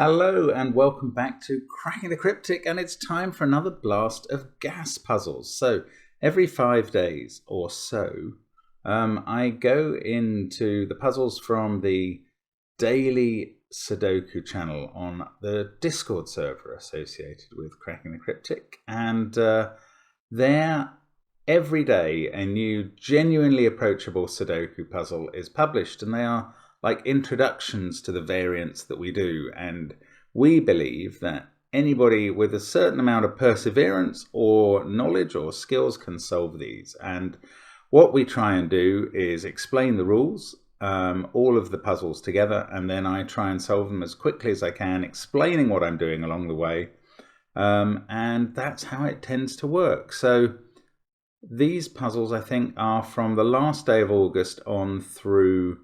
Hello and welcome back to Cracking the Cryptic, and it's time for another blast of gas puzzles. So every 5 days or so I go into the puzzles from the daily Sudoku channel on the Discord server associated with Cracking the Cryptic, and there every day a new genuinely approachable Sudoku puzzle is published, and they are like introductions to the variants that we do, and we believe that anybody with a certain amount of perseverance or knowledge or skills can solve these. And what we try and do is explain the rules, all of the puzzles together, and then I try and solve them as quickly as I can, explaining what I'm doing along the way, and that's how it tends to work. So these puzzles, I think, are from the last day of August on through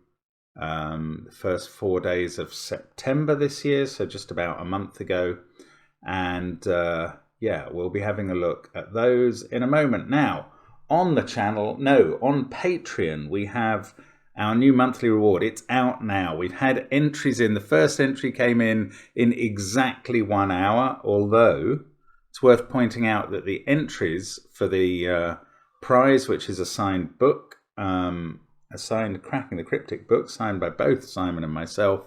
the first 4 days of September this year, so just about a month ago. And yeah, we'll be having a look at those in a moment. Now, on the channel, on Patreon, we have our new monthly reward. It's out now. We've had entries in. The first entry came in exactly 1 hour, although it's worth pointing out that the entries for the prize, which is a signed book, a signed Cracking the Cryptic book, signed by both Simon and myself.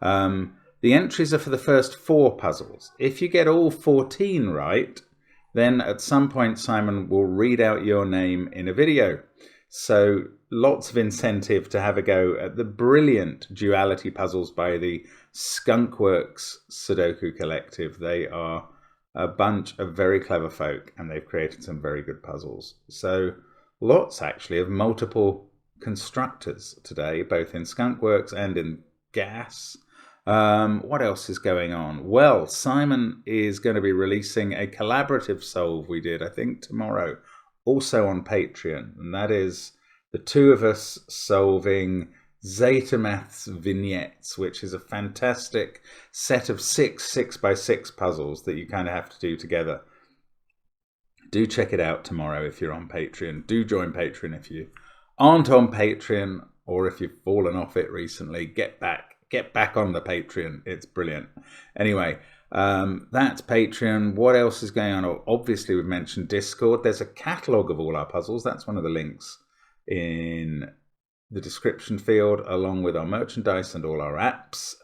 The entries are for the first 4 puzzles. If you get all 14 right, then at some point Simon will read out your name in a video. So lots of incentive to have a go at the brilliant duality puzzles by the Skunkworks Sudoku Collective. They are a bunch of very clever folk, and they've created some very good puzzles. So lots actually of multiple constructors today, both in Skunkworks and in Gas. What else is going on? Well, Simon is going to be releasing a collaborative solve we did, I think, tomorrow, also on Patreon, and that is the two of us solving Zeta Maths vignettes, which is a fantastic set of 6 6x6 puzzles that you kind of have to do together. Do check it out tomorrow if you're on Patreon. Do join Patreon if you aren't on Patreon, or if you've fallen off it recently. Get back on the Patreon. It's brilliant. Anyway, that's Patreon. What else is going on? Obviously, we've mentioned Discord. There's a catalogue of all our puzzles. That's one of the links in the description field, along with our merchandise and all our apps.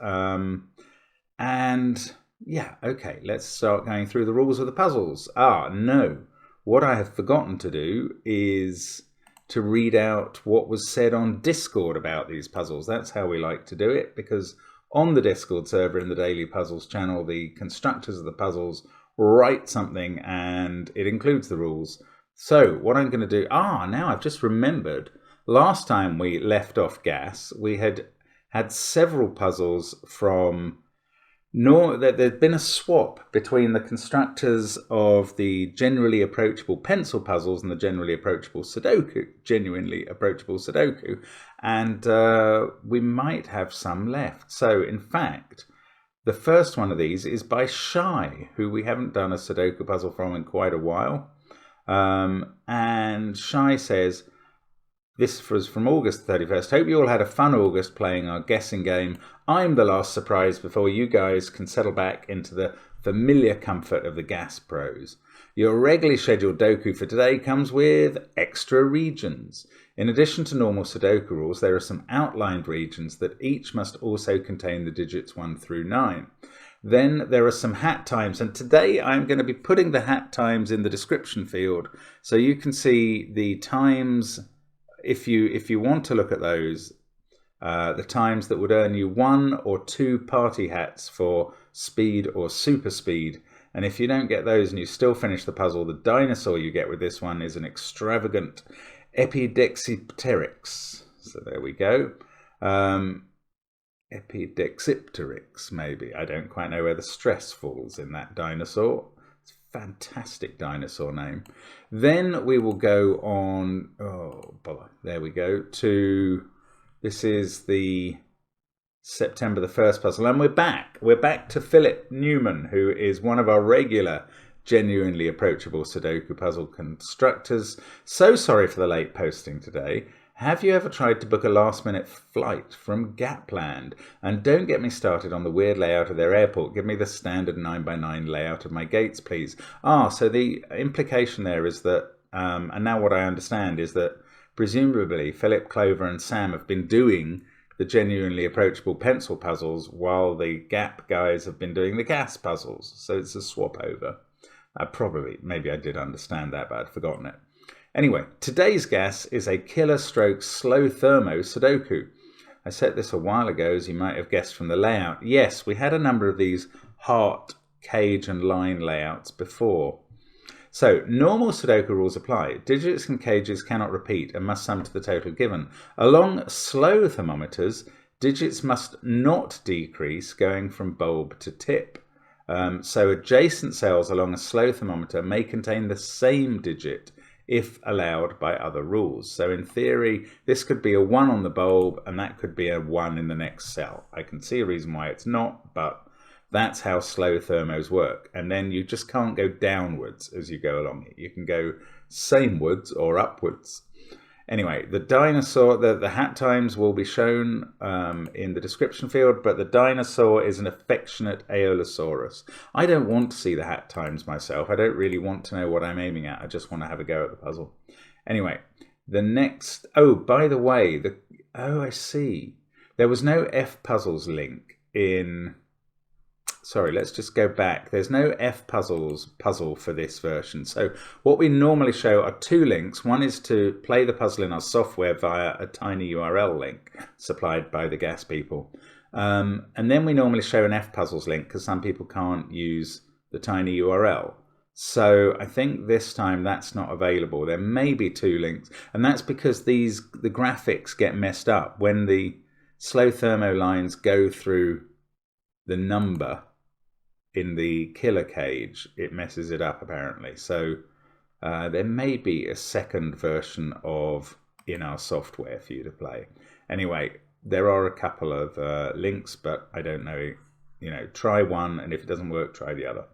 And yeah, okay, let's start going through the rules of the puzzles. No, what I have forgotten to do is to read out what was said on Discord about these puzzles. That's how we like to do it, because on the Discord server in the Daily Puzzles channel, the constructors of the puzzles write something and it includes the rules. So what I'm going to do, now I've just remembered, last time we left off Gas, we had several puzzles from... there'd been a swap between the constructors of the generally approachable pencil puzzles and the genuinely approachable Sudoku, and we might have some left. So in fact, the first one of these is by Shy, who we haven't done a Sudoku puzzle from in quite a while. And Shy says, this was from August 31st. Hope you all had a fun August playing our guessing game. I'm the last surprise before you guys can settle back into the familiar comfort of the Gas Pros. Your regularly scheduled Doku for today comes with extra regions. In addition to normal Sudoku rules, there are some outlined regions that each must also contain the digits 1 through 9. Then there are some hat times, and today I'm going to be putting the hat times in the description field so you can see the times. If you want to look at those, the times that would earn you 1 or 2 party hats for speed or super speed. And if you don't get those and you still finish the puzzle, the dinosaur you get with this one is an extravagant Epidexipteryx. So there we go. Epidexipteryx, maybe. I don't quite know where the stress falls in that dinosaur. Fantastic dinosaur name. Then we will go on, there we go, to, this is the September the 1st puzzle, and we're back to Philip Newman, who is one of our regular genuinely approachable Sudoku puzzle constructors. So sorry for the late posting today. Have you ever tried to book a last-minute flight from Gapland? And don't get me started on the weird layout of their airport. Give me the standard 9x9 layout of my gates, please. So the implication there is that, and now what I understand is that presumably Philip, Clover and Sam have been doing the genuinely approachable pencil puzzles while the Gap guys have been doing the gas puzzles. So it's a swap over. Maybe I did understand that, but I'd forgotten it. Anyway, today's gas is a killer stroke slow thermo Sudoku. I set this a while ago, as you might have guessed from the layout. Yes, we had a number of these heart, cage and line layouts before. So, normal Sudoku rules apply. Digits and cages cannot repeat and must sum to the total given. Along slow thermometers, digits must not decrease going from bulb to tip. So adjacent cells along a slow thermometer may contain the same digit if allowed by other rules. So in theory, this could be a 1 on the bulb and that could be a 1 in the next cell. I can see a reason why it's not, but that's how slow thermos work. And then you just can't go downwards as you go along it. You can go samewards or upwards. Anyway, the dinosaur, the hat times will be shown in the description field, but the dinosaur is an affectionate Aeolosaurus. I don't want to see the hat times myself. I don't really want to know what I'm aiming at. I just want to have a go at the puzzle. Anyway, the next, by the way, I see. There was no F puzzles link in, sorry, let's just go back. There's no F puzzle for this version. So what we normally show are 2 links. One is to play the puzzle in our software via a tiny URL link supplied by the gas people. And then we normally show an F puzzles link because some people can't use the tiny URL. So I think this time that's not available. There may be 2 links, and that's because the graphics get messed up when the slow thermo lines go through the number in the killer cage. It messes it up apparently. So there may be a second version of in our software for you to play. Anyway, there are a couple of links, but I don't know, try one, and if it doesn't work, try the other.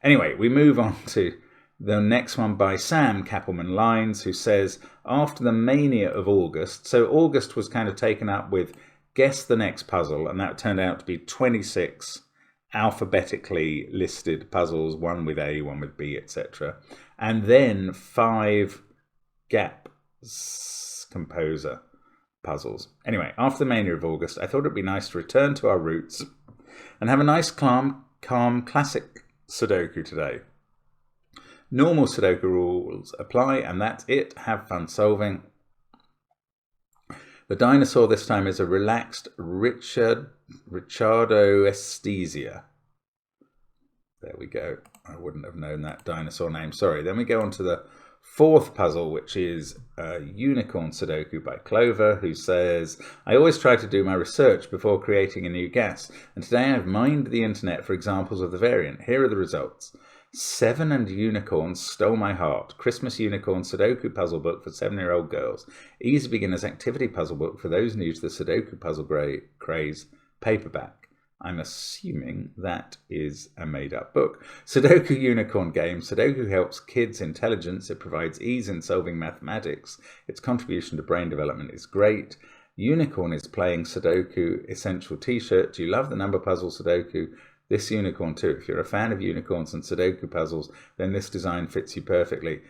Anyway, we move on to the next one by Sam Kappelman Lines, who says, after the mania of August, so August was kind of taken up with guess the next puzzle, and that turned out to be 26 alphabetically listed puzzles, one with A, one with B, etc. And then 5 gap composer puzzles. Anyway, after the mania of August, I thought it'd be nice to return to our roots and have a nice calm classic Sudoku today. Normal Sudoku rules apply, and that's it. Have fun solving. The dinosaur this time is a relaxed Ricciardo Esthesia. There we go. I wouldn't have known that dinosaur name. Sorry. Then we go on to the 4th puzzle, which is Unicorn Sudoku by Clover, who says, I always try to do my research before creating a new gas, and today I've mined the internet for examples of the variant. Here are the results. 7 and Unicorns Stole My Heart. Christmas Unicorn Sudoku puzzle book for 7-year-old girls. Easy Beginner's Activity puzzle book for those new to the Sudoku puzzle craze. Paperback. I'm assuming that is a made-up book. Sudoku Unicorn game. Sudoku helps kids' intelligence. It provides ease in solving mathematics. Its contribution to brain development is great. Unicorn is playing Sudoku Essential T-shirt. Do you love the number puzzle Sudoku? This unicorn too. If you're a fan of unicorns and Sudoku puzzles, then this design fits you perfectly.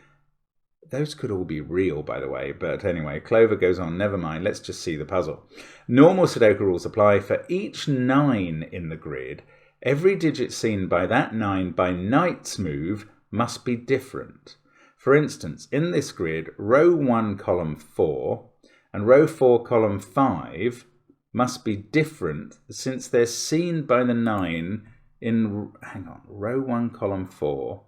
Those could all be real, by the way. But anyway, Clover goes on, never mind, let's just see the puzzle. Normal Sudoku rules apply. For each 9 in the grid, every digit seen by that 9 by Knight's move must be different. For instance, in this grid, row 1, column 4, and row 4, column 5 must be different since they're seen by the 9 in, row 1, column 4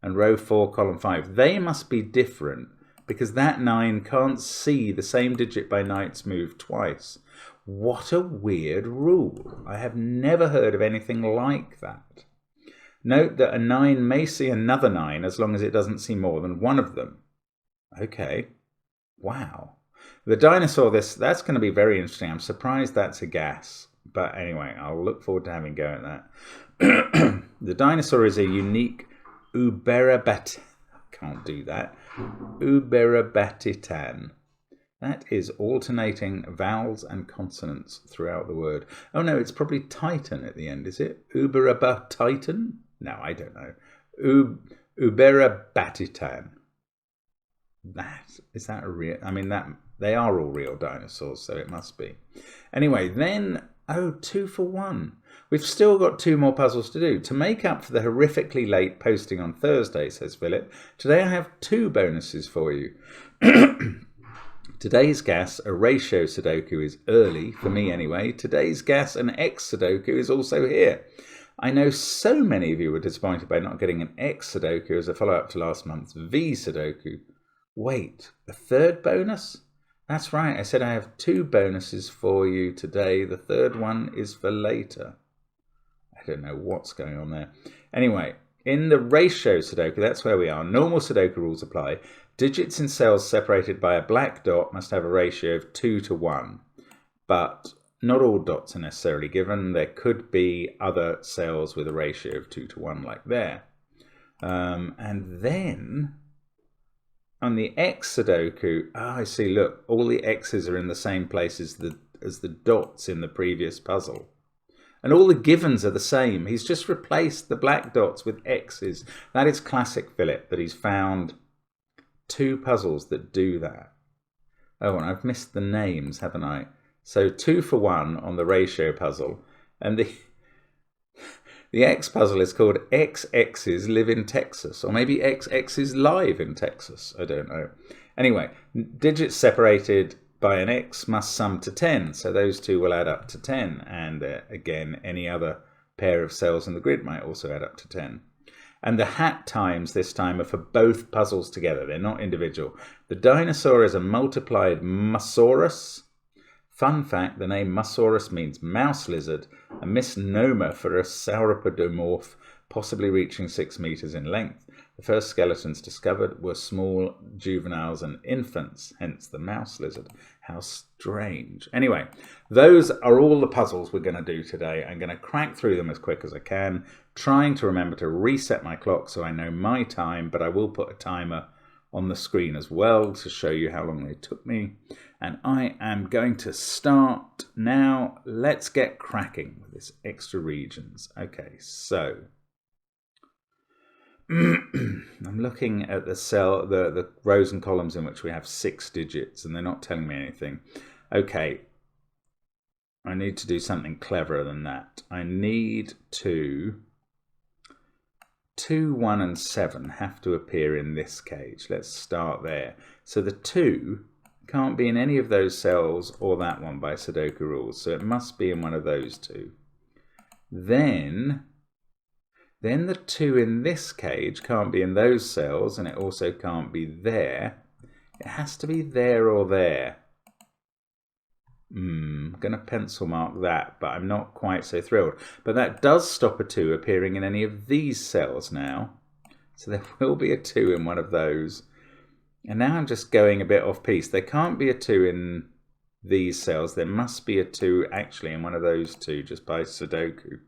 and row 4, column 5. They must be different because that 9 can't see the same digit by Knight's move twice. What a weird rule. I have never heard of anything like that. Note that a 9 may see another 9 as long as it doesn't see more than one of them. Okay. Wow. The dinosaur, that's going to be very interesting. I'm surprised that's a gas. But anyway, I'll look forward to having a go at that. The dinosaur is a unique Uberabatitan. That is alternating vowels and consonants throughout the word. Oh no, it's probably Titan at the end, is it? Uberaba Titan? No, I don't know. Uberabatitan. Is that a real? I mean, they are all real dinosaurs, so it must be. Anyway, then, 2 for 1. We've still got 2 more puzzles to do. To make up for the horrifically late posting on Thursday, says Philip, today I have 2 bonuses for you. Today's Gas, a ratio Sudoku, is early, for me anyway. Today's Gas, an X Sudoku, is also here. I know so many of you were disappointed by not getting an X Sudoku as a follow-up to last month's V Sudoku. Wait, a 3rd bonus? That's right, I said I have 2 bonuses for you today. The 3rd one is for later. I don't know what's going on there. Anyway, in the ratio Sudoku, that's where we are. Normal Sudoku rules apply. Digits in cells separated by a black dot must have a ratio of 2 to 1. But not all dots are necessarily given. There could be other cells with a ratio of 2 to 1 like there. And then on the X Sudoku, I see, look, all the X's are in the same place as the dots in the previous puzzle. And all the givens are the same. He's just replaced the black dots with X's. That is classic Philip, that he's found 2 puzzles that do that. Oh, and I've missed the names, haven't I? So 2 for 1 on the ratio puzzle. And the X puzzle is called XX's Live in Texas. Or maybe XX's Live in Texas. I don't know. Anyway, digits separated by an X must sum to 10. So those 2 will add up to 10. And again, any other pair of cells in the grid might also add up to 10. And the hat times this time are for both puzzles together. They're not individual. The dinosaur is a multiplied Mosaurus. Fun fact, the name Mosaurus means mouse lizard, a misnomer for a sauropodomorph, possibly reaching 6 meters in length. The first skeletons discovered were small juveniles and infants, hence the mouse lizard. How strange. Anyway, those are all the puzzles we're going to do today. I'm going to crack through them as quick as I can, trying to remember to reset my clock so I know my time, but I will put a timer on the screen as well to show you how long they took me. And I am going to start now. Let's get cracking with this extra regions. Okay, so I'm looking at the cell, the rows and columns in which we have 6 digits, and they're not telling me anything. Okay, I need to do something cleverer than that. I need to 2, 1 and 7 have to appear in this cage. Let's start there. So the 2 can't be in any of those cells or that one by Sudoku rules, so it must be in one of those 2. Then the 2 in this cage can't be in those cells, and it also can't be there. It has to be there or there. I'm going to pencil mark that, but I'm not quite so thrilled. But that does stop a 2 appearing in any of these cells now. So there will be a 2 in one of those. And now I'm just going a bit off piece. There can't be a 2 in these cells. There must be a 2 actually in one of those 2 just by Sudoku.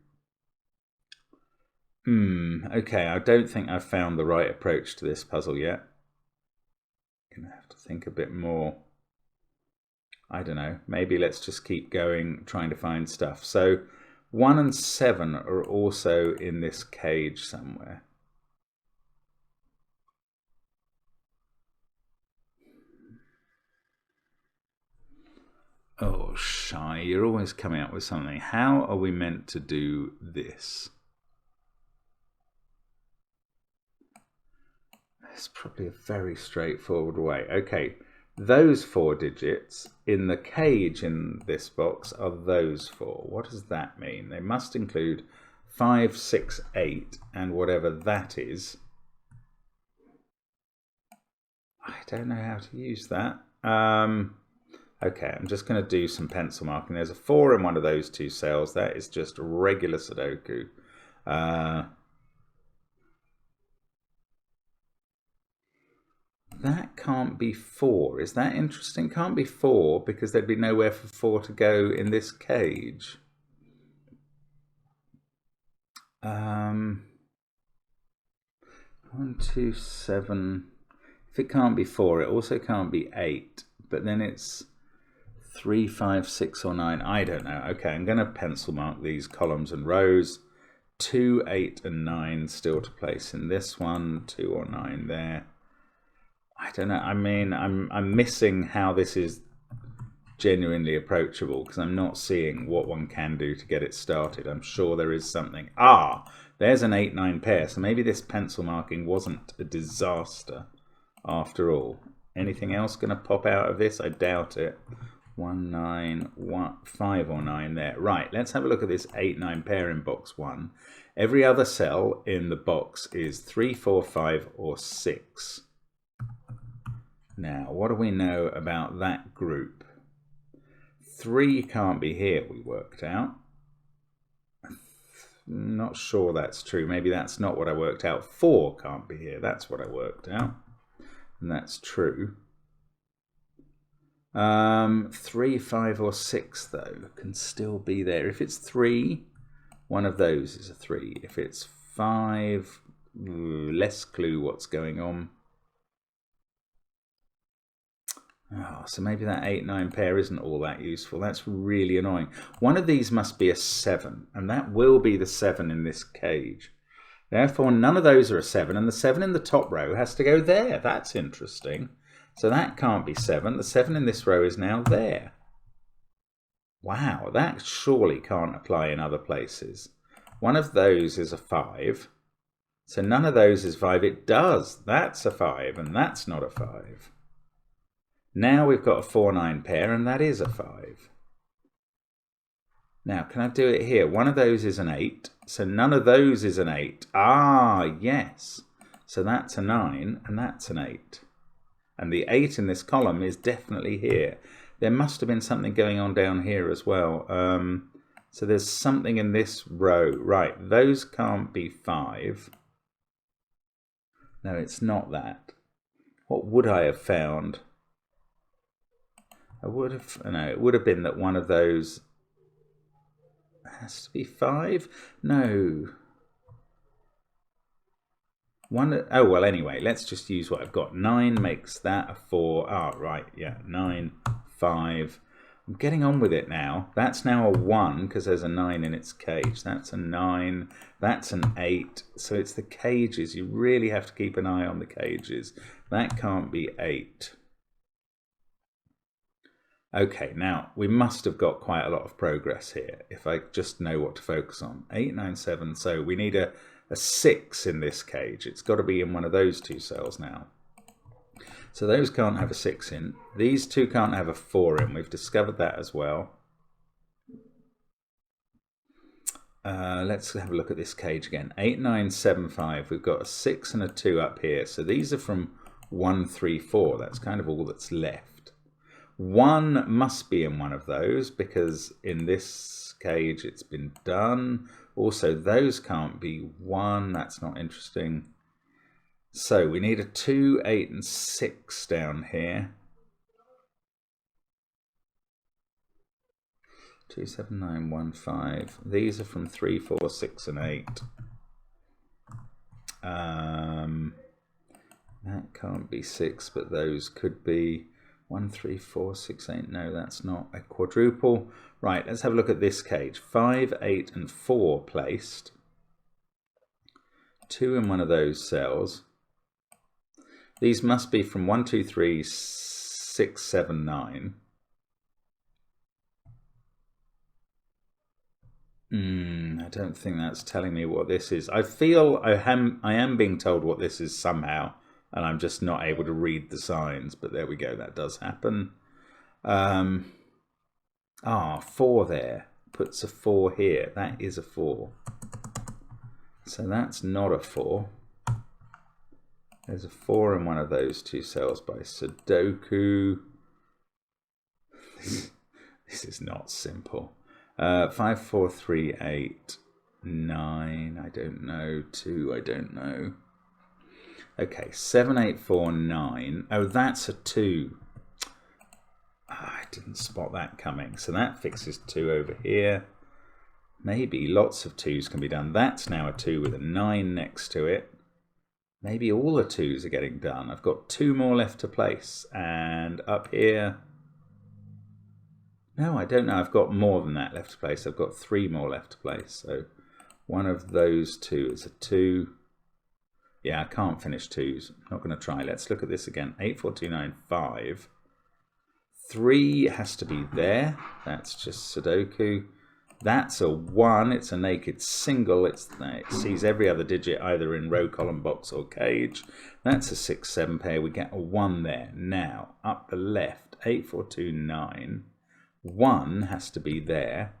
Okay, I don't think I've found the right approach to this puzzle yet. I'm going to have to think a bit more. I don't know, maybe let's just keep going, trying to find stuff. So 1 and 7 are also in this cage somewhere. Oh, Shy, you're always coming up with something. How are we meant to do this? It's probably a very straightforward way. Okay. Those 4 digits in the cage in this box are those 4. What does that mean? They must include 5, 6, 8, and whatever that is. I don't know how to use that. Okay, I'm just going to do some pencil marking. There's a 4 in one of those 2 cells. That is just regular Sudoku. That can't be 4. Is that interesting? Can't be 4 because there'd be nowhere for 4 to go in this cage. 1, 2, 7. If it can't be 4, it also can't be 8 but then it's 3, 5, 6 or 9. I don't know. Okay, I'm going to pencil mark these columns and rows. 2, 8 and 9 still to place in this one. 2 or 9 there. I don't know. I mean, I'm missing how this is genuinely approachable because I'm not seeing what one can do to get it started. I'm sure there is something. Ah, there's an 8, 9 pair. So maybe this pencil marking wasn't a disaster after all. Anything else going to pop out of this? I doubt it. 1, 9, 1, 5 or 9 there. Right, let's have a look at this 8, 9 pair in box 1. Every other cell in the box is 3, 4, 5 or 6. Now, what do we know about that group? 3 can't be here, we worked out. Not sure that's true. Maybe that's not what I worked out. 4 can't be here. That's what I worked out. And that's true. 3, 5 or 6 though can still be there. If it's 3, one of those is a 3. If it's 5, less clue what's going on. Oh, so maybe that 8, 9 pair isn't all that useful. That's really annoying. One of these must be a 7, and that will be the 7 in this cage. Therefore, none of those are a 7, and the 7 in the top row has to go there. That's interesting. So that can't be 7. The 7 in this row is now there. Wow, that surely can't apply in other places. One of those is a 5. So none of those is 5. It does. That's a 5, and that's not a 5. Now we've got a 4, 9 pair, and that is a 5. Now, can I do it here? One of those is an 8, so none of those is an 8. Ah, yes. So that's a 9, and that's an 8. And the 8 in this column is definitely here. There must have been something going on down here as well. So there's something in this row. Right, those can't be 5. No, it's not that. What would I have found? It would have been that one of those has to be 5. No. Oh, well, anyway, let's just use what I've got. 9 makes that a 4. Ah, right, yeah, 9, 5. I'm getting on with it now. That's now a 1 because there's a 9 in its cage. That's a 9. That's an 8. So it's the cages. You really have to keep an eye on the cages. That can't be 8. Okay, now we must have got quite a lot of progress here if I just know what to focus on. 8, 9, 7. So we need a 6 in this cage. It's got to be in one of those 2 cells now. So those can't have a 6 in. These 2 can't have a 4 in. We've discovered that as well. Let's have a look at this cage again. 8, 9, 7, 5. We've got a 6 and a 2 up here. So these are from 1, 3, 4. That's kind of all that's left. 1 must be in one of those because in this cage it's been done. Also, those can't be 1. That's not interesting. So we need a 2, 8 and 6 down here. 2, 7, 9, 1, 5. These are from 3, 4, 6 and 8. That can't be 6, but those could be 1, 3, 4, 6, 8. No, that's not a quadruple. Right, let's have a look at this cage. 5, 8 and 4 placed. 2 in one of those cells. These must be from 1, 2, 3, 6, 7, 9. I don't think that's telling me what this is. I feel I am being told what this is somehow, and I'm just not able to read the signs, but there we go, that does happen. 4 there, puts a 4 here, that is a 4. So that's not a 4. There's a 4 in one of those 2 cells by Sudoku. This is not simple. 5, 4, 3, 8, 9, I don't know, 2, I don't know. Okay, 7, 8, 4, 9. Oh, that's a 2. I didn't spot that coming. So that fixes 2 over here. Maybe lots of 2s can be done. That's now a 2 with a 9 next to it. Maybe all the 2s are getting done. I've got 2 more left to place. And up here, No, I don't know. I've got more than that left to place. I've got 3 more left to place. So one of those 2 is a 2. Yeah, I can't finish 2s. Not going to try. Let's look at this again. 8, 4, 2, 9, 5. 3 has to be there. That's just Sudoku. That's a 1. It's a naked single. It sees every other digit either in row, column, box, or cage. That's a 6, 7 pair. We get a 1 there. Now, up the left, 8, 4, 2, 9. 1 has to be there.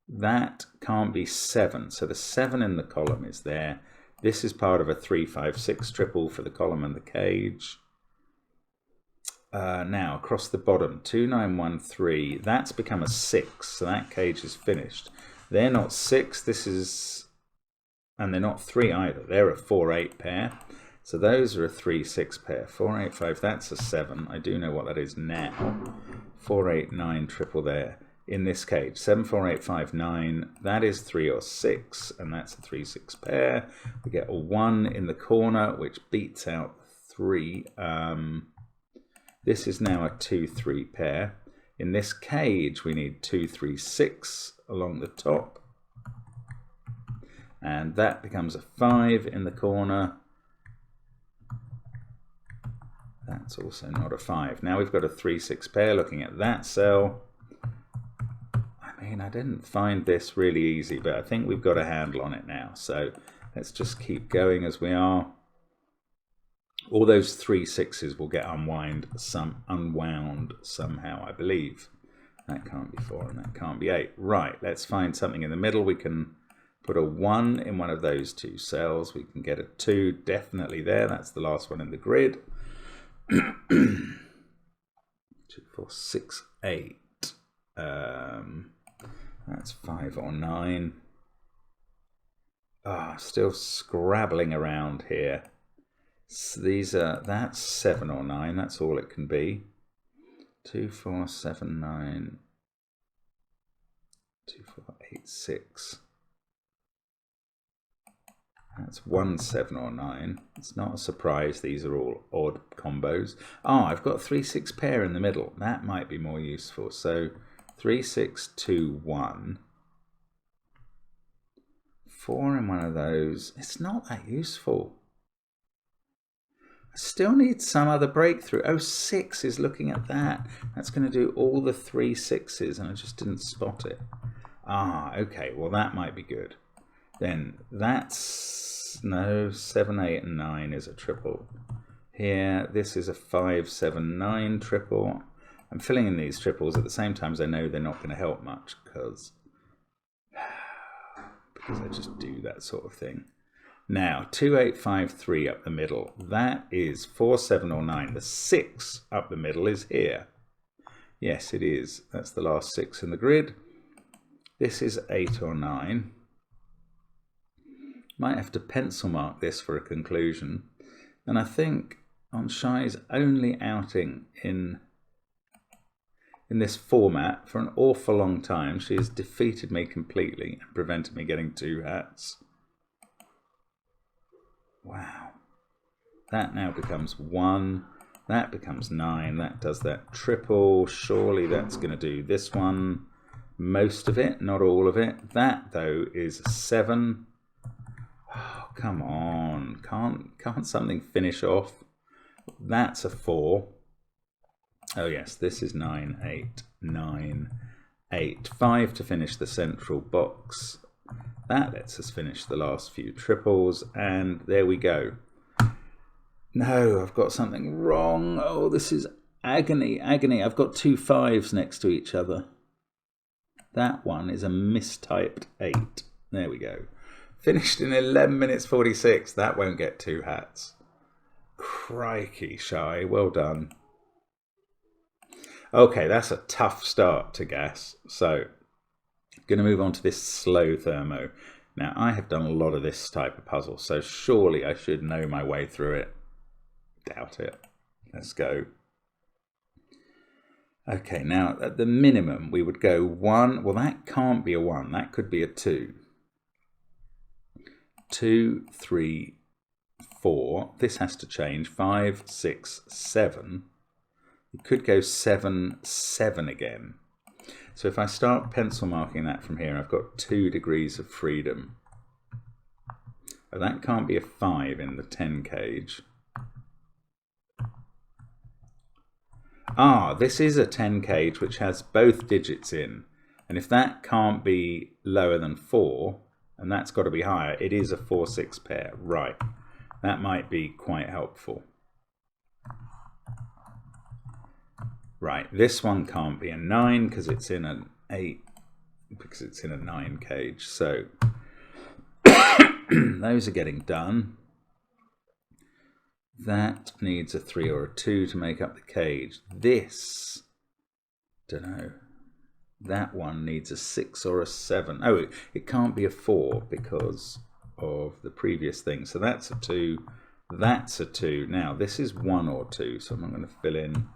That can't be 7. So the 7 in the column is there. This is part of a 3, 5, 6 triple for the column and the cage. Now, across the bottom, 2, 9, 1, 3. That's become a 6, so that cage is finished. They're not 6, this is... And they're not 3 either. They're a 4, 8 pair. So those are a 3, 6 pair. 4, 8, 5, that's a 7. I do know what that is now. 4, 8, 9, triple there. In this cage, 7, 4, 8, 5, 9. That is 3 or 6, and that's a 3, 6 pair. We get a 1 in the corner, which beats out 3. This is now a 2, 3 pair. In this cage, we need 2, 3, 6 along the top. And that becomes a 5 in the corner. That's also not a 5. Now we've got a 3, 6 pair looking at that cell. I mean, I didn't find this really easy, but I think we've got a handle on it now. So let's just keep going as we are. All those 3 6s will get unwound somehow, I believe. That can't be 4 and that can't be 8. Right, let's find something in the middle. We can put a 1 in one of those 2 cells. We can get a 2 definitely there. That's the last one in the grid. 2, 4, 6, 8. That's 5 or 9. Still scrabbling around here. So that's 7 or 9. That's all it can be. 2, 4, 7, 9. 2, 4, 8, 6. That's 1, 7 or 9. It's not a surprise these are all odd combos. I've got 3, 6 pair in the middle. That might be more useful. So 3, 6, 2, 1. 4 in one of those. It's not that useful. I still need some other breakthrough. Oh, 6 is looking at that. That's going to do all the 3 6s, and I just didn't spot it. Okay. Well, that might be good. Then that's... No, 7, 8, and 9 is a triple. Here, this is a 5, 7, 9 triple. I'm filling in these triples at the same time as I know they're not going to help much because I just do that sort of thing. Now, 2, 8, 5, 3 up the middle. That is 4, 7, or 9. The 6 up the middle is here. Yes, it is. That's the last 6 in the grid. This is 8 or 9. Might have to pencil mark this for a conclusion. And I think on Shai's only outing in this format for an awful long time, she has defeated me completely and prevented me getting 2 hats. Wow. That now becomes 1. That becomes 9. That does that triple. Surely that's going to do this one. Most of it, not all of it. That, though, is 7. Oh, come on. Can't something finish off? That's a 4. Oh, yes, this is 9, 8, 9, 8. 5 to finish the central box. That lets us finish the last few triples, and there we go. No, I've got something wrong. Oh, this is agony, agony. I've got 2 5s next to each other. That one is a mistyped 8. There we go. Finished in 11 minutes 46. That won't get 2 hats. Crikey, Shai. Well done. Okay, that's a tough start to gas. So, going to move on to this slow thermo. Now, I have done a lot of this type of puzzle, so surely I should know my way through it. Doubt it. Let's go. Okay, now at the minimum we would go 1. Well, that can't be a 1. That could be a 2. 2, 3, 4. This has to change. 5, 6, 7. It could go 7, 7 again. So if I start pencil marking that from here, I've got 2 degrees of freedom. Oh, that can't be a 5 in the 10 cage. Ah, this is a 10 cage which has both digits in. And if that can't be lower than 4, and that's got to be higher, it is a 4-6 pair. Right. That might be quite helpful. Right, this one can't be a 9 because it's in an 8, because it's in a 9 cage. So those are getting done. That needs a 3 or a 2 to make up the cage. This, don't know. That one needs a 6 or a 7. Oh, it can't be a 4 because of the previous thing. So that's a 2. That's a 2. Now, this is 1 or 2, so I'm not going to fill in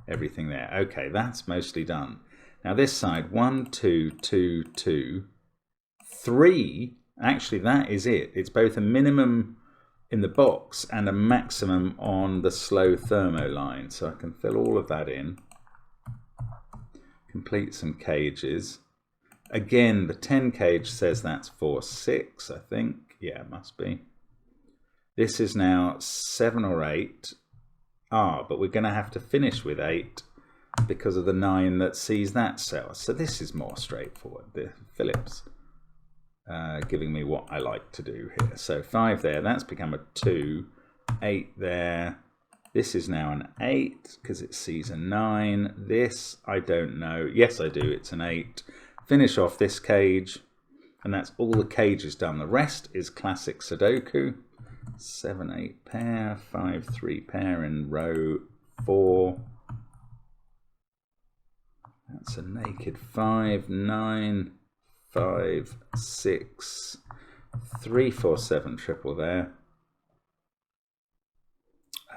everything there. Okay, that's mostly done. Now, this side, 1, 2, 2, 2, 3. Actually, that is it. It's both a minimum in the box and a maximum on the slow thermo line. So I can fill all of that in. Complete some cages. Again, the 10 cage says that's 4, 6, I think. Yeah, it must be. This is now 7 or 8. Ah, but we're going to have to finish with 8 because of the 9 that sees that cell. So this is more straightforward. The Phillips giving me what I like to do here. So 5 there, that's become a 2. 8 there. This is now an 8 because it sees a 9. This, I don't know. Yes, I do. It's an 8. Finish off this cage, and that's all the cages done. The rest is classic Sudoku. 7, 8 pair, 5, 3 pair in row 4. That's a naked 5, 9, 5, 6, 3, 4, 7 triple there.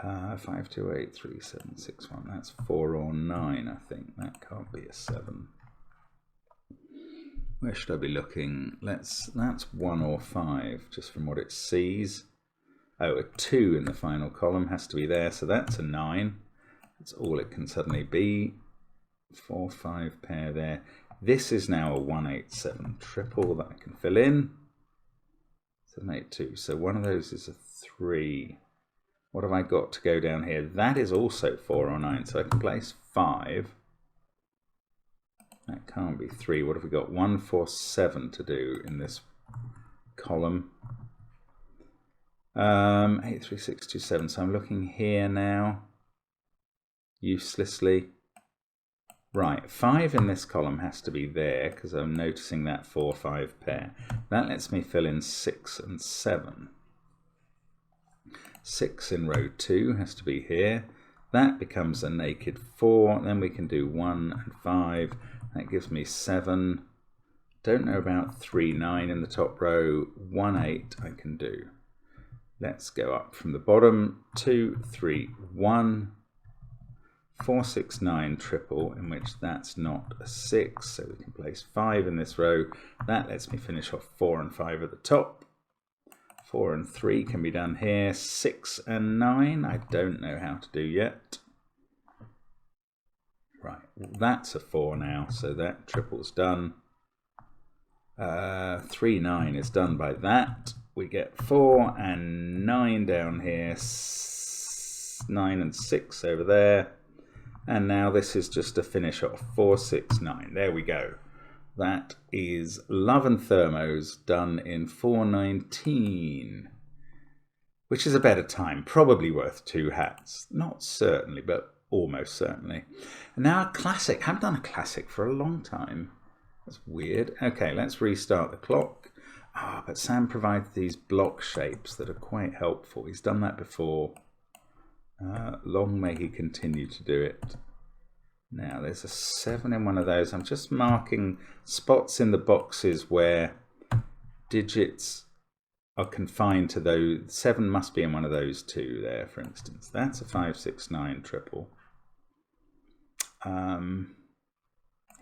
5, 2, 8, 3, 7, 6, 1. That's 4 or 9, I think. That can't be a 7. Where should I be looking? That's 1 or 5, just from what it sees. Oh, a 2 in the final column has to be there, so that's a 9. That's all it can suddenly be. 4, 5 pair there. This is now a 1, 8, 7 triple that I can fill in. 7, 8, 2. So one of those is a 3. What have I got to go down here? That is also 4 or 9, so I can place 5. That can't be 3. What have we got? 1, 4, 7 to do in this column. 8, 3, 6, 2, 7. So I'm looking here now, uselessly. Right, 5 in this column has to be there because I'm noticing that 4, 5 pair. That lets me fill in 6 and 7. 6 in row 2 has to be here. That becomes a naked 4. Then we can do 1 and 5. That gives me 7. Don't know about 3, 9 in the top row. 1, 8 I can do. Let's go up from the bottom. 2, 3, 1. 4, 6, 9 triple, in which that's not a 6. So we can place 5 in this row. That lets me finish off 4 and 5 at the top. 4 and 3 can be done here. 6 and 9, I don't know how to do yet. Right, that's a 4 now, so that triple's done. 3, 9 is done by that. We get 4 and 9 down here. 9 and 6 over there. And now this is just to finish off 4, 6, 9. There we go. That is Love and Thermos done in 4:19, which is a better time. Probably worth 2 hats. Not certainly, but almost certainly. And now a classic. I haven't done a classic for a long time. That's weird. Okay, let's restart the clock. But Sam provides these block shapes that are quite helpful. He's done that before. Long may he continue to do it. Now there's a 7 in one of those. I'm just marking spots in the boxes where digits are confined to those. 7 must be in one of those 2 there, for instance. That's a 5, 6, 9 triple.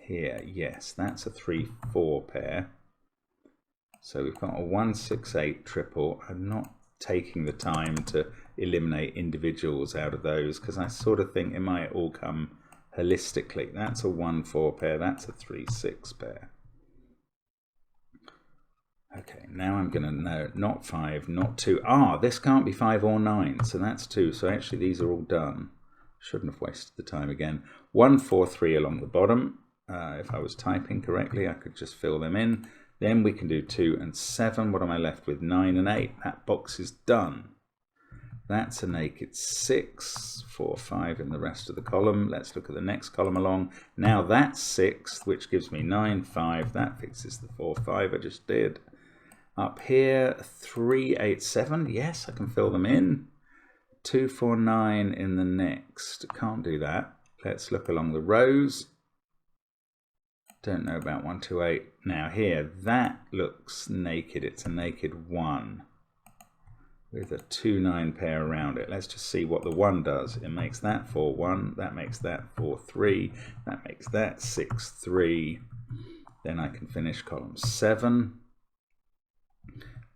Here, yes, that's a 3, 4 pair. So we've got a 1, 6, 8 triple. I'm not taking the time to eliminate individuals out of those, because I sort of think it might all come holistically. That's a 1-4 pair, that's a 3-6 pair. Okay, now I'm going to know, not 5, not 2. Ah, this can't be 5 or 9, so that's 2. So actually these are all done. Shouldn't have wasted the time again. 1, 4, 3 along the bottom. If I was typing correctly, I could just fill them in. Then we can do 2 and 7. What am I left with? 9 and 8. That box is done. That's a naked 6, 4, 5 in the rest of the column. Let's look at the next column along. Now that's 6, which gives me 9, 5. That fixes the 4, 5 I just did. Up here, 3, 8, 7. Yes, I can fill them in. 2, 4, 9 in the next. Can't do that. Let's look along the rows. Don't know about 1, 2, 8. Now here, that looks naked. It's a naked 1 with a 2, 9 pair around it. Let's just see what the 1 does. It makes that 4, 1. That makes that 4, 3. That makes that 6, 3. Then I can finish column 7.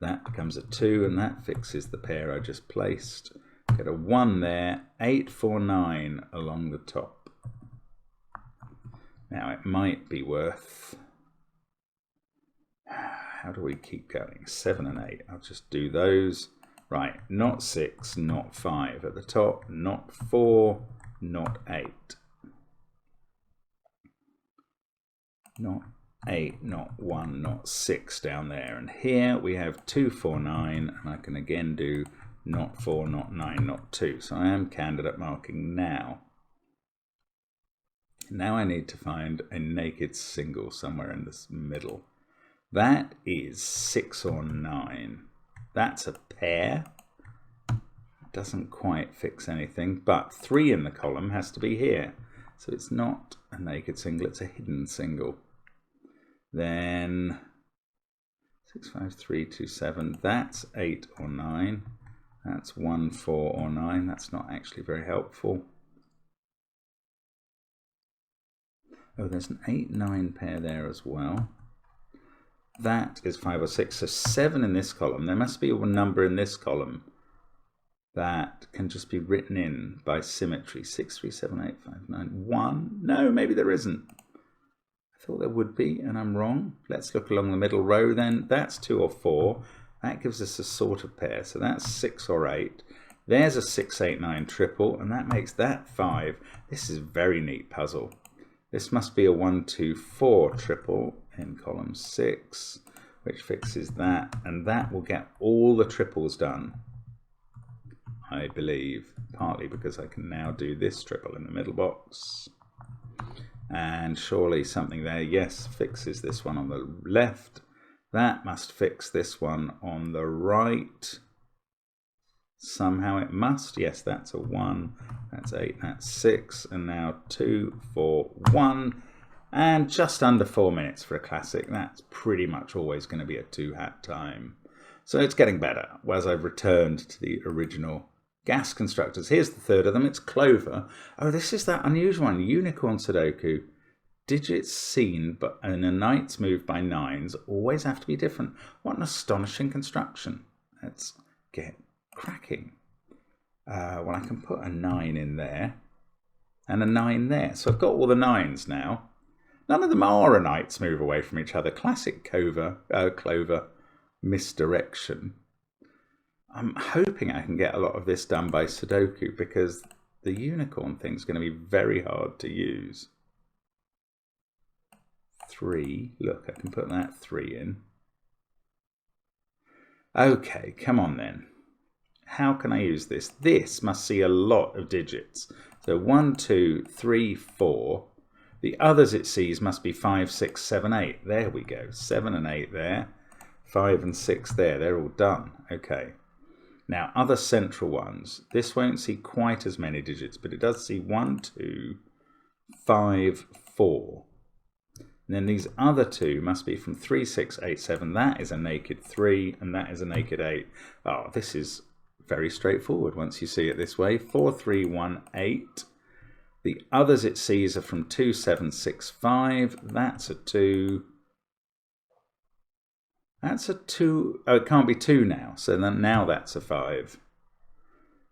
That becomes a 2, and that fixes the pair I just placed. Get a 1 there, 8, 4, 9 along the top. Now it might be worth, how do we keep going? 7 and 8, I'll just do those. Right, not 6, not 5 at the top, not 4, not 8. Not 8, not 1, not 6 down there. And here we have 2, 4, 9, and I can again do not 4, not 9, not 2. So I am candidate marking now. Now I need to find a naked single somewhere in this middle. That is 6 or 9. That's a pair. Doesn't quite fix anything, but 3 in the column has to be here. So it's not a naked single, it's a hidden single. Then 6, 5, 3, 2, 7, that's 8 or 9. That's 1, 4 or 9. That's not actually very helpful. Oh, there's an 8, 9 pair there as well. That is 5 or 6. So 7 in this column. There must be a number in this column that can just be written in by symmetry. 6, 3, 7, 8, 5, 9, 1. No, maybe there isn't. I thought there would be, and I'm wrong. Let's look along the middle row then. That's 2 or 4. That gives us a sort of pair. So that's 6 or 8. There's a 6, 8, 9 triple, and that makes that 5. This is a very neat puzzle. This must be a 1, 2, 4 triple in column 6, which fixes that, and that will get all the triples done, I believe, partly because I can now do this triple in the middle box. And surely something there, yes, fixes this one on the left. That must fix this one on the right. Somehow it must. Yes, that's a 1. That's 8. That's 6. And now 2, 4, 1. And just under 4 minutes for a classic. That's pretty much always going to be a 2-hat time. So it's getting better as I've returned to the original gas constructors. Here's the third of them. It's Clover. Oh, this is that unusual one. Unicorn Sudoku. Digits seen but in a knights moved by 9s always have to be different. What an astonishing construction. Let's get cracking. Well, I can put a 9 in there and a 9 there. So I've got all the 9s now. None of them are a knight's move away from each other. Classic Clover misdirection. I'm hoping I can get a lot of this done by Sudoku because the unicorn thing's going to be very hard to use. 3. Look, I can put that 3 in. Okay, come on then. How can I use this? This must see a lot of digits. So 1, 2, 3, 4. The others it sees must be 5, 6, 7, 8. There we go. 7 and 8 there. 5 and 6 there. They're all done. Okay. Now, other central ones. This won't see quite as many digits, but it does see 1, 2, 5, 4. And then these other two must be from 3, 6, 8, 7. That is a naked 3, and that is a naked 8. Oh, this is very straightforward once you see it this way. 4, 3, 1, 8. The others it sees are from 2, 7, 6, 5. That's a 2. That's a 2. Oh, it can't be 2 now. So then now that's a 5.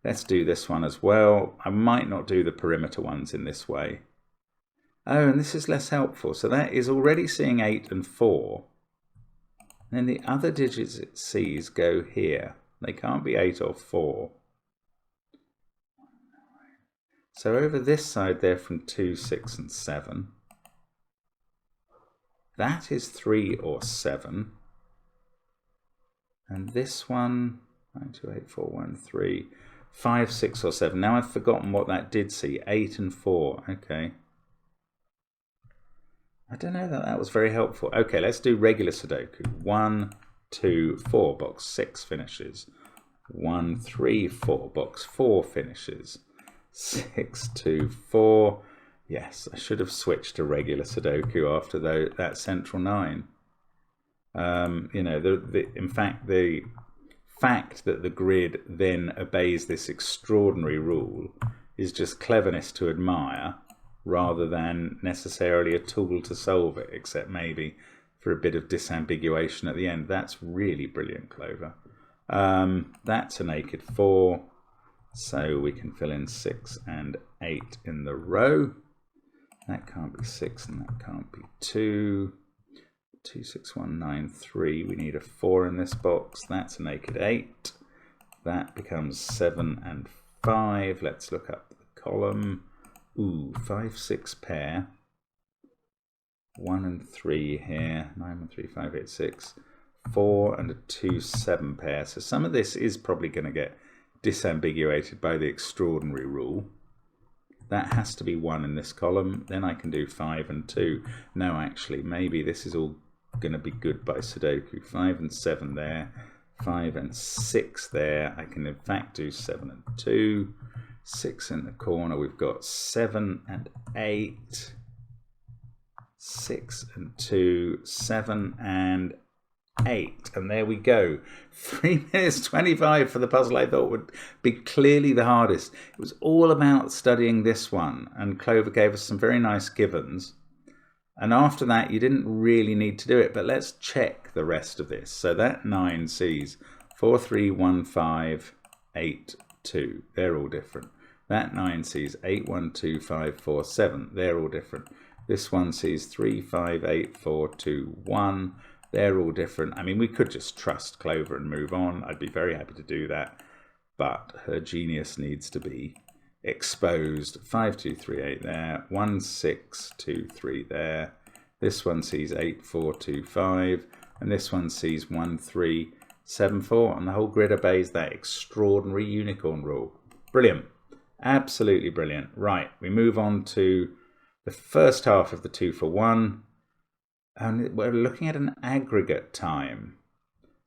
Let's do this one as well. I might not do the perimeter ones in this way. Oh, and this is less helpful. So that is already seeing 8 and 4. And then the other digits it sees go here. They can't be 8 or 4. So over this side, they're from 2, 6, and 7. That is 3 or 7. And this one, 9, 2, 8, 4, 1, 3, 5, 6, or 7. Now I've forgotten what that did see. 8 and 4. Okay. I don't know that was very helpful. Okay, let's do regular Sudoku. 1, 2, 4, box 6 finishes. 1, 3, 4, box 4 finishes. 6, 2, 4. Yes, I should have switched to regular Sudoku after that central 9. You know, in fact, the fact that the grid then obeys this extraordinary rule is just cleverness to admire, rather than necessarily a tool to solve it, except maybe for a bit of disambiguation at the end. That's really brilliant, Clover. That's a naked 4, so we can fill in 6 and 8 in the row. That can't be 6 and that can't be 2. 2, 6, 1, 9, 3. We need a 4 in this box. That's a naked 8. That becomes 7 and 5. Let's look up the column. Ooh, 5, 6 pair. 1 and 3 here. 9, 1, 3, 5, 8, 6. 4 and a 2, 7 pair. So some of this is probably going to get disambiguated by the extraordinary rule. That has to be 1 in this column. Then I can do 5 and 2. No, actually, maybe this is all going to be good by Sudoku. 5 and 7 there. 5 and 6 there. I can in fact do 7 and 2. 6 in the corner. We've got 7 and 8. 6 and 2. 7 and 8. And there we go. 3 minutes 25 for the puzzle I thought would be clearly the hardest. It was all about studying this one, and Clover gave us some very nice givens. And after that, you didn't really need to do it, but let's check the rest of this. So that 9 sees 4, 3, 1, 5, 8, 2. They're all different. That 9 sees 8, 1, 2, 5, 4, 7. They're all different. This one sees 3, 5, 8, 4, 2, 1. They're all different. I mean, we could just trust Clover and move on. I'd be very happy to do that. But her genius needs to be exposed. 5, 2, 3, 8 there. 1, 6, 2, 3 there. This one sees 8, 4, 2, 5. And this one sees 1, 3, 7, 4. And the whole grid obeys that extraordinary unicorn rule. Brilliant. Absolutely brilliant. Right, we move on to the first half of the 2 for 1. And we're looking at an aggregate time.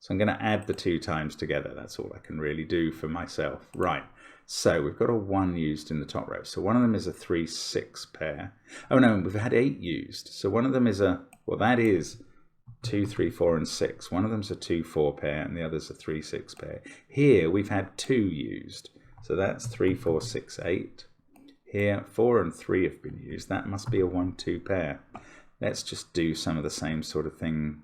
So I'm going to add the 2 times together. That's all I can really do for myself. Right. So we've got a 1 used in the top row. So one of them is a 3, 6 pair. Oh no, we've had 8 used. So one of them is a, well, that is 2, 3, 4, and 6. One of them's a 2, 4 pair and the other's a 3, 6 pair. Here we've had 2 used. So that's 3, 4, 6, 8. Here 4 and 3 have been used. That must be a 1, 2 pair. Let's just do some of the same sort of thing.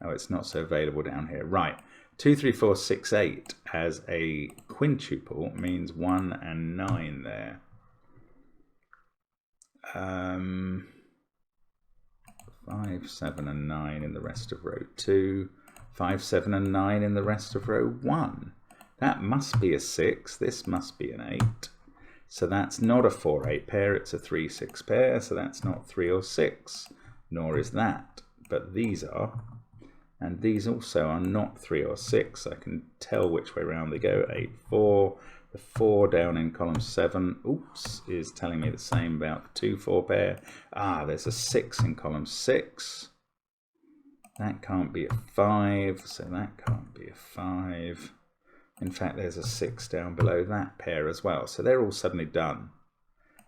Oh, it's not so available down here. Right. 2, 3, 4, 6, 8 as a quintuple means 1 and 9 there. 5, 7, and 9 in the rest of row 2. 5, 7, and 9 in the rest of row 1. That must be a 6. This must be an 8. So that's not a 4, 8 pair. It's a 3, 6 pair. So that's not 3 or 6. Nor is that. But these are. And these also are not 3 or 6. I can tell which way around they go. 8, 4. The 4 down in column 7, oops, is telling me the same about the 2, 4 pair. Ah, there's a 6 in column 6. That can't be a 5, so that can't be a 5. In fact, there's a 6 down below that pair as well. So they're all suddenly done.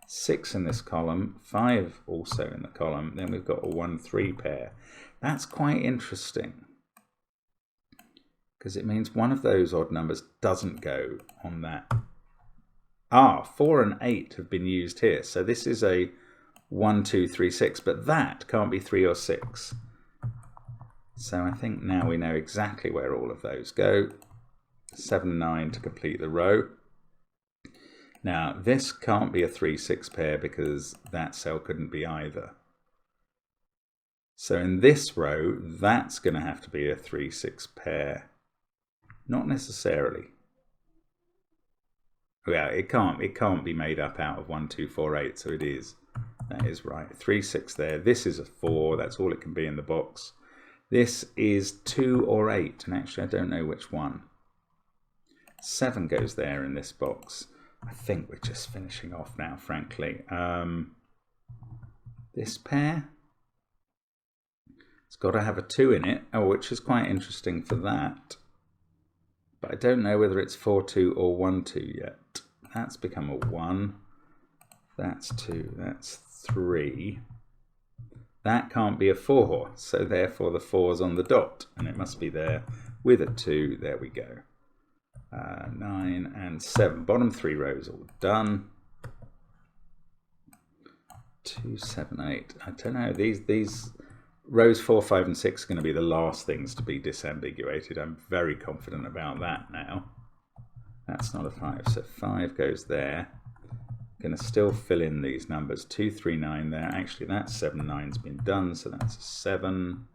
6 in this column, 5 also in the column. Then we've got a 1, 3 pair. That's quite interesting, because it means one of those odd numbers doesn't go on that. Ah, 4 and 8 have been used here. So this is a 1, 2, 3, 6, but that can't be 3 or 6. So I think now we know exactly where all of those go. 7, 9 to complete the row. Now this can't be a 3, 6 pair because that cell couldn't be either. So in this row, that's going to have to be a 3, 6 pair. Not necessarily. Yeah, it can't be made up out of 1, 2, 4, 8, so it is. That is right. 3, 6 there. This is a 4. That's all it can be in the box. This is 2 or 8, and actually I don't know which one. 7 goes there in this box. I think we're just finishing off now, frankly. This pair, it's got to have a 2 in it, which is quite interesting for that. But I don't know whether it's 4, 2 or 1, 2 yet. That's become a 1. That's 2. That's 3. That can't be a 4, so therefore the 4's on the dot, and it must be there with a 2. There we go. 9 and 7. Bottom 3 rows all done. 2, 7, 8. I don't know. These rows 4, 5, and 6 are going to be the last things to be disambiguated. I'm very confident about that now. That's not a 5, so 5 goes there. Going to still fill in these numbers. 2, 3, 9 there. Actually, that 7, 9's been done, so that's a 7.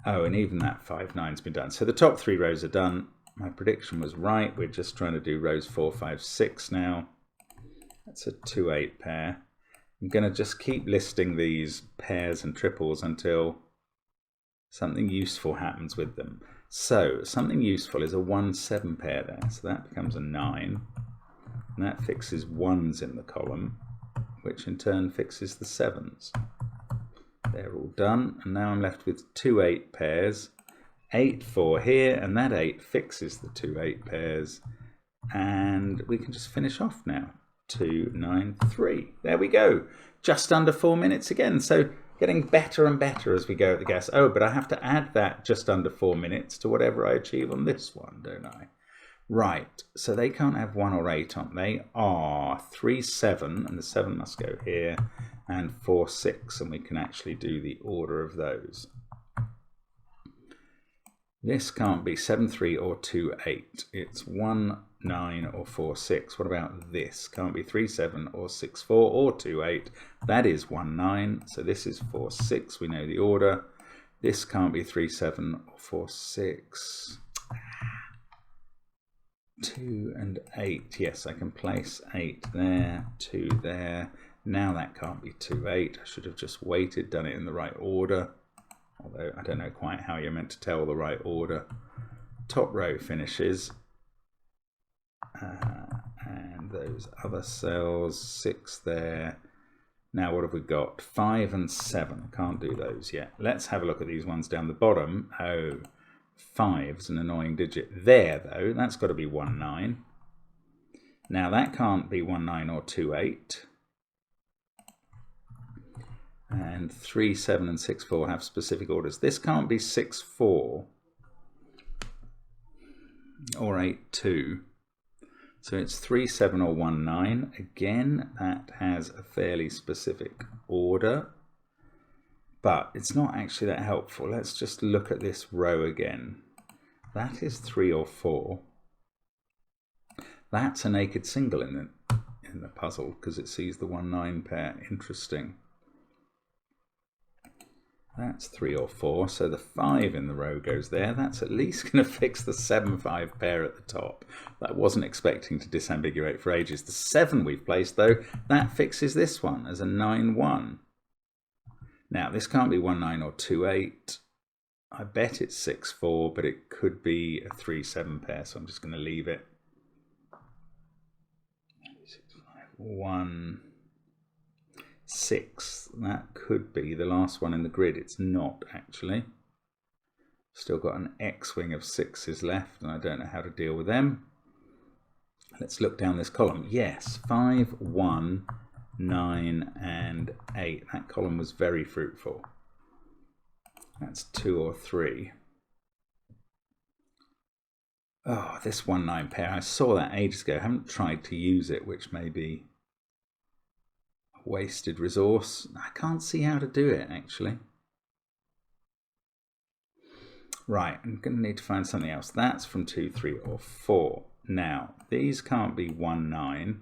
Oh, and even that 5, 9's been done. So the top 3 rows are done. My prediction was right. We're just trying to do rows 4, 5, 6 now. That's a 2, 8 pair. I'm going to just keep listing these pairs and triples until something useful happens with them. So something useful is a 1, 7 pair there. So that becomes a 9. And that fixes 1s in the column, which in turn fixes the 7s. They're all done. And now I'm left with 2, 8 pairs. 8, 4 here, and that 8 fixes the 2, 8 pairs. And we can just finish off now. 2, 9, 3. There we go. Just under 4 minutes again. So getting better and better as we go at the gas. Oh, but I have to add that just under 4 minutes to whatever I achieve on this one, don't I? Right, so they can't have 1 or 8 on. They are 3, 7, and the 7 must go here, and 4, 6, and we can actually do the order of those. This can't be 7, 3 or 2, 8. It's 1, 9 or 4, 6. What about this? Can't be 3, 7 or 6, 4 or 2, 8. That is 1, 9. So this is 4, 6. We know the order. This can't be 3, 7 or 4, 6. 2 and 8. Yes, I can place 8 there, 2 there. Now that can't be 2, 8. I should have just waited, done it in the right order. Although I don't know quite how you're meant to tell the right order. Top row finishes. And those other cells, 6 there. Now what have we got? 5 and 7. Can't do those yet. Let's have a look at these ones down the bottom. Oh, 5's an annoying digit. There, though, that's got to be 1, 9. Now that can't be 1, 9 or 2, 8. And 3, 7 and 6, 4 have specific orders. This can't be 6, 4 or 8, 2. So it's 3, 7 or 1, 9. Again, that has a fairly specific order, but it's not actually that helpful. Let's just look at this row again. That is 3 or 4. That's a naked single in the puzzle because it sees the 1, 9 pair. Interesting. That's 3 or 4, so the 5 in the row goes there. That's at least going to fix the 7, 5 pair at the top. That wasn't expecting to disambiguate for ages. The 7 we've placed, though, that fixes this one as a 9, 1. Now, this can't be 1, 9 or 2, 8. I bet it's 6, 4, but it could be a 3, 7 pair, so I'm just going to leave it. 6, 5, 1... 6, that could be the last one in the grid. It's not actually. Still got an X-wing of 6s left, and I don't know how to deal with them. Let's look down this column. Yes, 5, 1, 9, and 8. That column was very fruitful. That's 2 or 3. Oh, this 1, 9 pair. I saw that ages ago. I haven't tried to use it, which may be wasted resource. I can't see how to do it actually. Right, I'm going to need to find something else. That's from 2, 3, or 4. Now, these can't be 1, 9.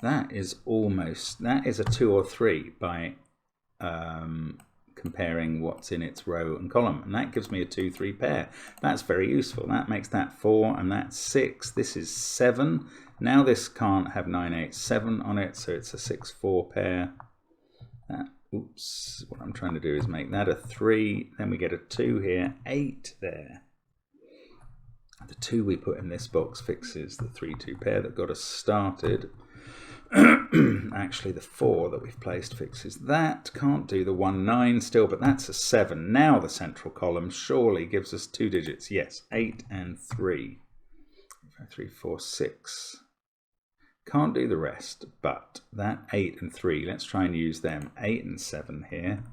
That is a 2 or 3 by comparing what's in its row and column, and that gives me a 2, 3 pair. That's very useful. That makes that 4, and that's 6. This is 7. Now this can't have 9, 8, 7 on it, so it's a 6, 4 pair. Oops, what I'm trying to do is make that a 3, then we get a 2 here, 8 there. The 2 we put in this box fixes the 3, 2 pair that got us started. Actually, the 4 that we've placed fixes that. Can't do the 1, 9 still, but that's a 7. Now the central column surely gives us 2 digits. Yes, 8 and 3. 5, 3, 4, 6. Can't do the rest, but that 8 and 3, let's try and use them. 8 and 7 here.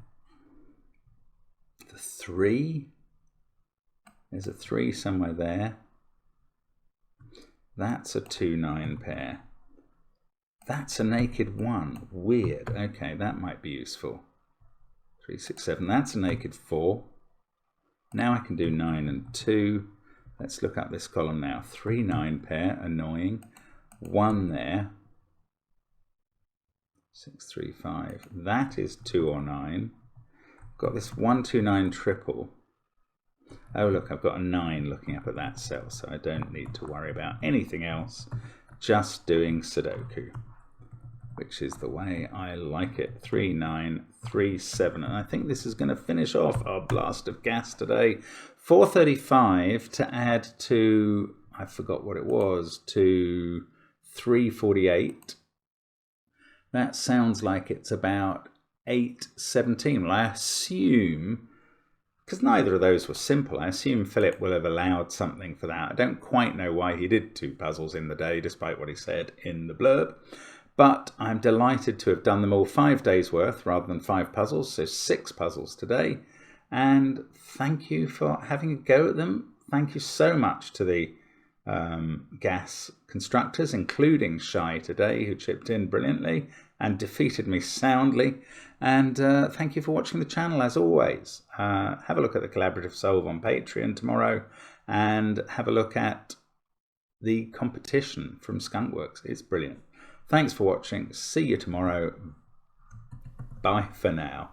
The 3, there's a 3 somewhere there. That's a 2, 9 pair. That's a naked 1. Weird. Okay, that might be useful. 3, 6, 7. That's a naked 4. Now I can do 9 and 2. Let's look up this column now. 3, 9 pair. Annoying. 1 there. 6, 3, 5. That is 2 or 9. Got this 1, 2, 9 triple. Oh, look, I've got a 9 looking up at that cell, so I don't need to worry about anything else. Just doing Sudoku, which is the way I like it. 3, 9, 3, 7. And I think this is going to finish off our blast of gas today. 435 to add to, I forgot what it was, to 348. That sounds like it's about 817. Well, I assume, because neither of those were simple, I assume Philip will have allowed something for that. I don't quite know why he did 2 puzzles in the day, despite what he said in the blurb. But I'm delighted to have done them all 5 days worth rather than 5 puzzles, so 6 puzzles today. And thank you for having a go at them. Thank you so much to the gas constructors, including Shai today, who chipped in brilliantly and defeated me soundly. And thank you for watching the channel as always. Have a look at the Collaborative Solve on Patreon tomorrow, and have a look at the competition from Skunkworks. It's brilliant. Thanks for watching. See you tomorrow. Bye for now.